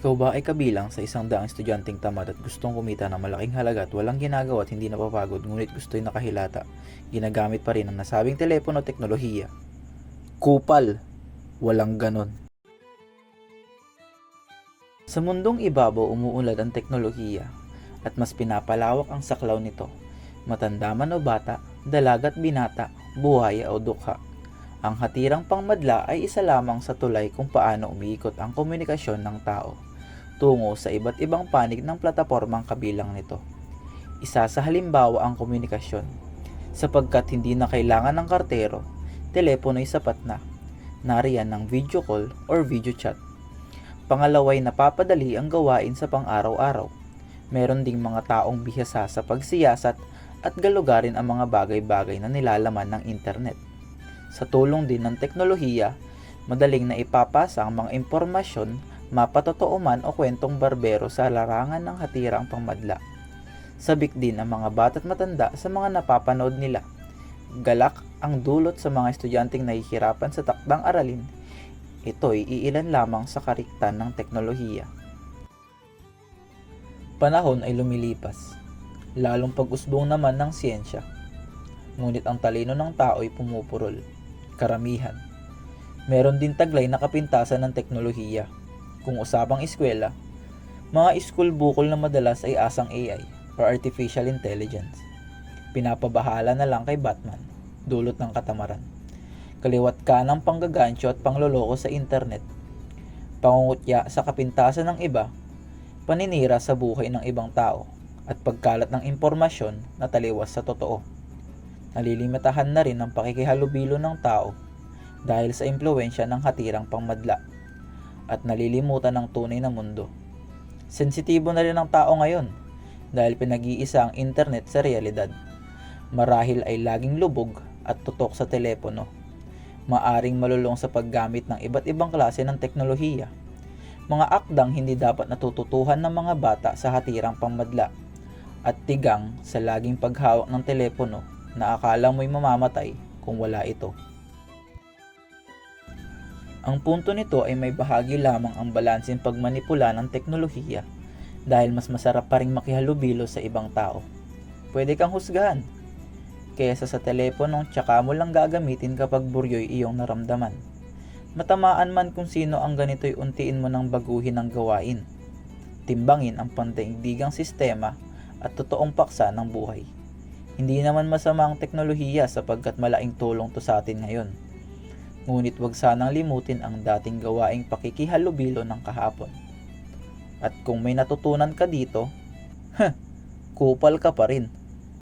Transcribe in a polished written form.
Ikaw ba ay kabilang sa 100 estudyanteng tamad at gustong kumita ng malaking halaga at walang ginagawa at hindi napapagod ngunit gusto'y nakahilata? Ginagamit pa rin ang nasabing telepono o teknolohiya. Kupal! Walang ganon. Sa mundong ibabaw umuunlad ang teknolohiya at mas pinapalawak ang saklaw nito. Matanda man o bata, dalaga at binata, buhaya o dukha. Ang hatirang pangmadla ay isa lamang sa tulay kung paano umiikot ang komunikasyon ng tao tungo sa iba't ibang panig ng platapormang kabilang nito. Isa sa halimbawa ang komunikasyon, sapagkat hindi na kailangan ng kartero, telepono'y sapat na. Nariyan ng video call or video chat. Pangalaway napapadali ang gawain sa pang-araw-araw. Meron ding mga taong bihasa sa pagsiyasat at galugarin ang mga bagay-bagay na nilalaman ng internet. Sa tulong din ng teknolohiya, madaling na ipapasa ang mga impormasyon, mapatotoo man o kwentong barbero sa larangan ng hatirang pangmadla. Sabik din ang mga bata't matanda sa mga napapanood nila. Galak ang dulot sa mga estudyanteng nahihirapan sa takdang aralin. Ito'y iilan lamang sa kariktan ng teknolohiya. Panahon ay lumilipas, lalong pag-usbong naman ng siyensya. Ngunit ang talino ng tao ay pumupurol. Karamihan. Meron din taglay na kapintasan ng teknolohiya. Kung usapang eskwela, mga school bukol na madalas ay asang AI or Artificial Intelligence. Pinapabahala na lang kay Batman, dulot ng katamaran. Kaliwat ka ng panggagancho at pangloloko sa internet. Pangungutya sa kapintasan ng iba, paninira sa buhay ng ibang tao, at pagkalat ng impormasyon na taliwas sa totoo. Nalilimitahan na rin ang pakikihalubilo ng tao dahil sa impluwensya ng hatirang pangmadla at nalilimutan ng tunay na mundo. Sensitibo na rin ang tao ngayon dahil pinag-iisa ang internet sa realidad. Marahil ay laging lubog at tutok sa telepono. Maaring malulong sa paggamit ng iba't ibang klase ng teknolohiya. Mga akdang hindi dapat natututuhan ng mga bata sa hatirang pangmadla at tigang sa laging paghawak ng telepono na akala mo'y mamamatay kung wala ito. Ang punto nito ay may bahagi lamang ang balanseng pagmanipula ng teknolohiya dahil mas masarap pa ring makihalubilo sa ibang tao. Pwede kang husgahan kaysa sa teleponong tsaka mo lang gagamitin kapag buryo'y iyong naramdaman. Matamaan man kung sino ang ganito'y untiin mo ng baguhin ang gawain. Timbangin ang pandaigdigang sistema at totoong paksa ng buhay. Hindi naman masama ang teknolohiya sapagkat malaking tulong to sa atin ngayon. Ngunit wag sanang limutin ang dating gawaing pakikihalubilo ng kahapon. At kung may natutunan ka dito, kupal ka pa rin.